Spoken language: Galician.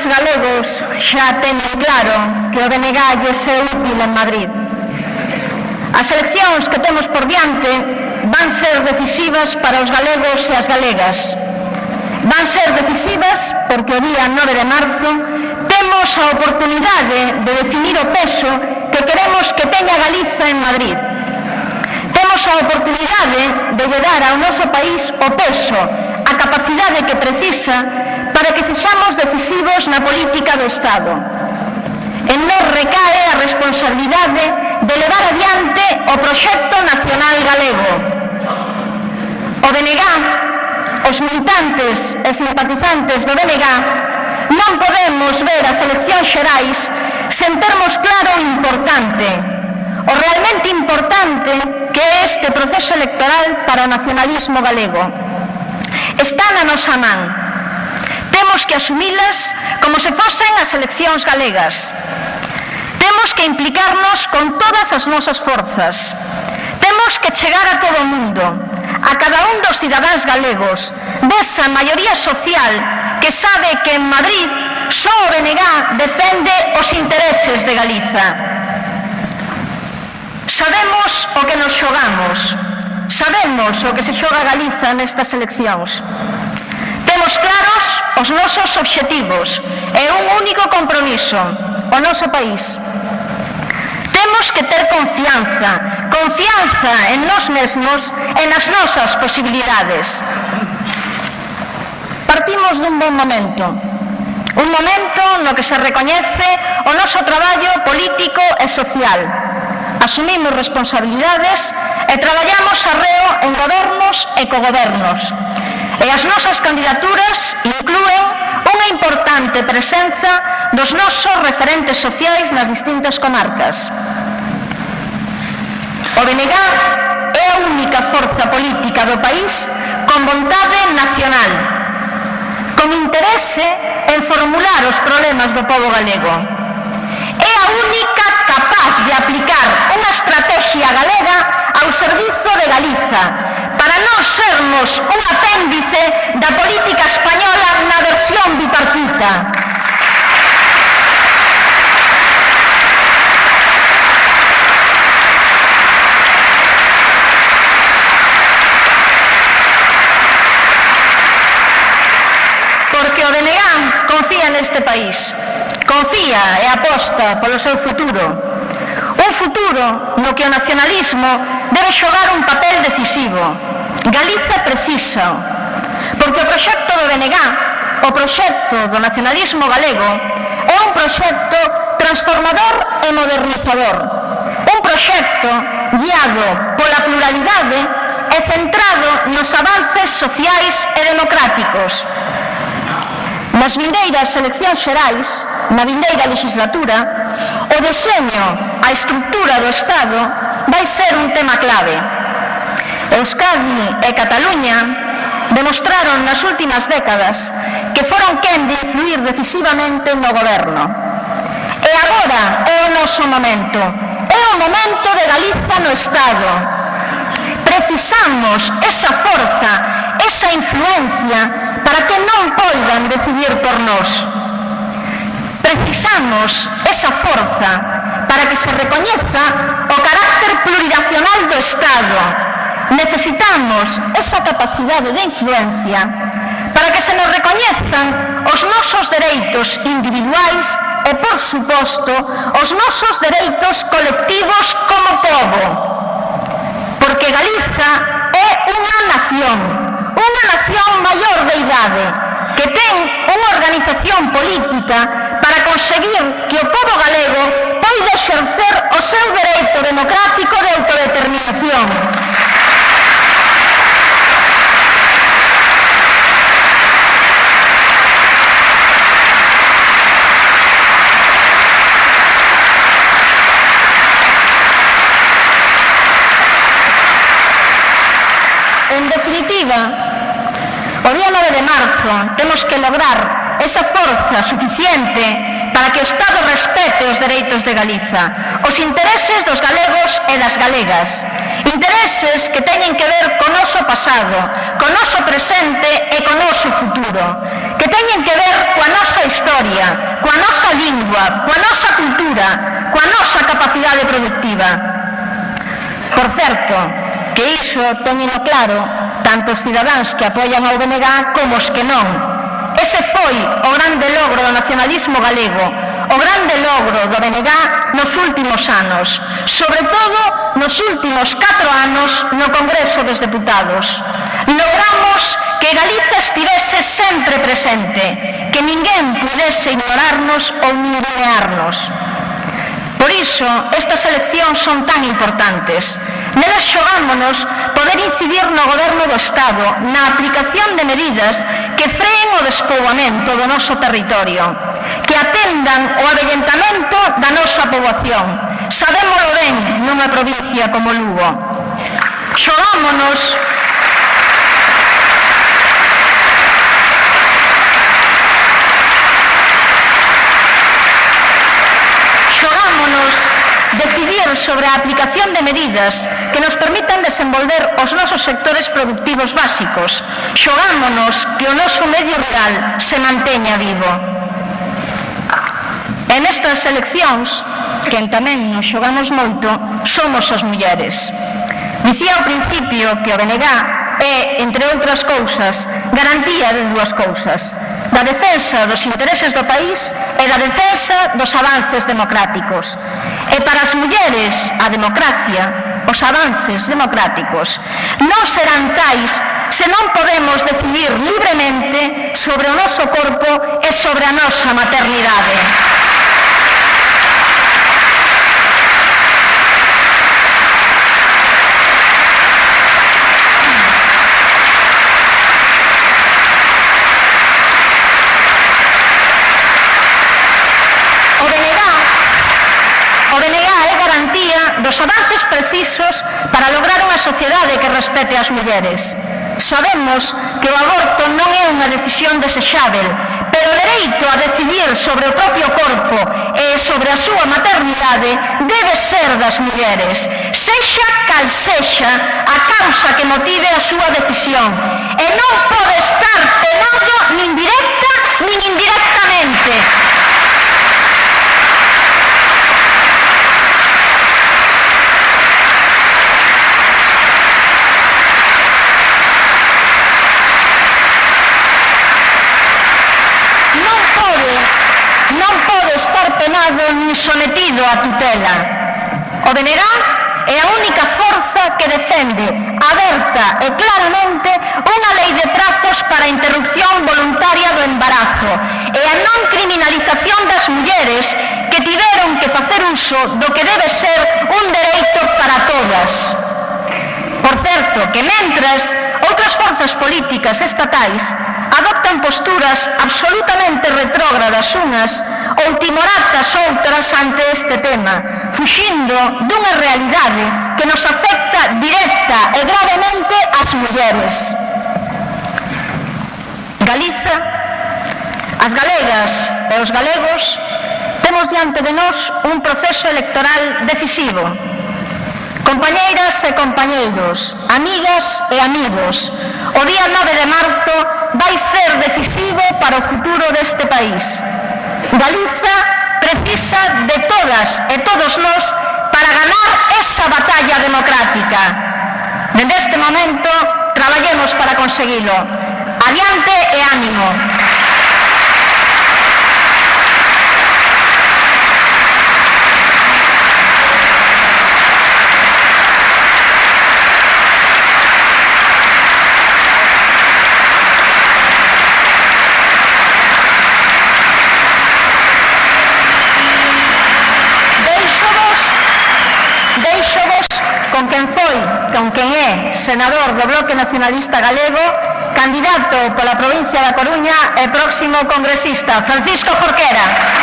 os galegos xa teñen claro que o BNG lle é útil en Madrid. As eleccións que temos por diante van ser decisivas para os galegos e as galegas. Van ser decisivas porque o día 9 de marzo temos a oportunidade de definir o peso que queremos que teña Galiza en Madrid. Temos a oportunidade de lle dar ao noso país o peso, a capacidade que precisa para que sexamos decisivos na política do Estado. En nós recae a responsabilidade de levar adiante o proxecto nacional galego. O BNG, os militantes e simpatizantes do BNG, non podemos ver as eleccións xerais sen termos claro o importante, o realmente importante que é este proceso electoral para o nacionalismo galego. Está na nosa man. Temos que asumilas como se fosen as eleccións galegas. Temos que implicarnos con todas as nosas forzas. Temos que chegar a todo o mundo, a cada un dos cidadáns galegos, desa maioría social que sabe que en Madrid só o BNG defende os intereses de Galiza. Sabemos o que nos xogamos, sabemos o que se xoga Galiza nestas eleccións. Temos claros os nosos obxectivos e un único compromiso, o noso país. Temos que ter confianza, confianza en nós mesmos e nas nosas posibilidades. Partimos dun bon momento, un momento no que se recoñece o noso traballo político e social. Asumimos responsabilidades e traballamos arreo en gobernos e cogobernos. E as nosas candidaturas inclúen unha importante presenza dos nosos referentes sociais nas distintas comarcas. O BNG é a única forza política do país con vontade nacional, con interese en formular os problemas do pobo galego. É a única capaz de aplicar unha estrategia galega ao servizo de Galiza, para non sermos un apéndice da política española na versión bipartita. Porque o BNG confía neste país, confía e aposta polo seu futuro. Un futuro no que o nacionalismo debe xogar un papel decisivo. Galiza precisa, porque o proxecto do BNG, o proxecto do nacionalismo galego, é un proxecto transformador e modernizador. Un proxecto guiado pola pluralidade e centrado nos avances sociais e democráticos. Nas vindeiras eleccións xerais, na vindeira legislatura, o deseño, a estrutura do Estado vai ser un tema clave. Euskadi e Cataluña demostraron nas últimas décadas que foron quen de influir decisivamente no goberno. E agora é o noso momento. É o momento de Galiza no Estado. Precisamos esa forza, esa influencia para que non poidan decidir por nós. Precisamos esa forza para que se recoñeza o carácter plurinacional do Estado. Necesitamos esa capacidade de influencia para que se nos recoñezan os nosos dereitos individuais e, por suposto, os nosos dereitos colectivos como pobo. Porque Galiza é unha nación maior de idade, que ten unha organización política para conseguir que o pobo galego poida exercer o seu dereito democrático de autodeterminación. En definitiva, o día 9 de marzo temos que lograr esa forza suficiente para que o Estado respete os dereitos de Galiza, os intereses dos galegos e das galegas, intereses que teñen que ver co noso pasado, co noso presente e co noso futuro, que teñen que ver coa nosa historia, coa nosa lingua, coa nosa cultura, coa nosa capacidade productiva. Por certo, que iso teñen claro tanto os cidadáns que apoian ao BNG como os que non. Ese foi o grande logro do nacionalismo galego, o grande logro do BNG nos últimos anos, sobre todo nos últimos 4 anos no Congreso dos Deputados. Logramos que Galiza estivese sempre presente, que ninguén pudese ignorarnos ou ningunearnos. Por iso, estas eleccións son tan importantes. Nelas xogámonos poder incidir no goberno do Estado na aplicación de medidas que freen o despoboamento do noso territorio, que atendan o avellentamento da nosa poboación. Sabémolo ben nunha provincia como Lugo. Xogámonos decidir sobre a aplicación de medidas que nos permitan desenvolver os nosos sectores productivos básicos. Xogámonos que o noso medio rural se manteña vivo. E nestas eleccións, quen tamén nos xogamos moito, somos as mulleres. Dicía ao principio que o BNG é, entre outras cousas, garantía de dúas cousas: da defensa dos intereses do país e da defensa dos avances democráticos. E para as mulleres, a democracia, os avances democráticos, non serán tais se non podemos decidir libremente sobre o noso corpo e sobre a nosa maternidade. Dos avances precisos para lograr unha sociedade que respete as mulleres. Sabemos que o aborto non é unha decisión desexável, pero o dereito a decidir sobre o propio corpo e sobre a súa maternidade debe ser das mulleres, sexa cal sexa a causa que motive a súa decisión, e non pode estar penado nin directa nin indirectamente. Non pode estar penado nin sometido a tutela. O BNG é a única forza que defende aberta e claramente unha lei de prazos para a interrupción voluntaria do embarazo e a non criminalización das mulleres que tiveron que facer uso do que debe ser un dereito para todas. Por certo, que mentras outras forzas políticas estatais adoptan posturas absolutamente retrógradas unas ou timoratas outras ante este tema, fuxindo dunha realidade que nos afecta directa e gravemente ás mulleres. Galiza, as galegas e os galegos temos diante de nós un proceso electoral decisivo. Compañeiras e compañeiros, amigas e amigos, o día 9 de marzo vai ser decisivo para o futuro deste país. Galiza precisa de todas e todos nós para ganar esa batalla democrática. Desde este momento, traballemos para conseguilo. Adiante e ánimo. Con quen é senador do Bloque Nacionalista Galego, candidato pola provincia da Coruña e próximo congresista, Francisco Jorquera.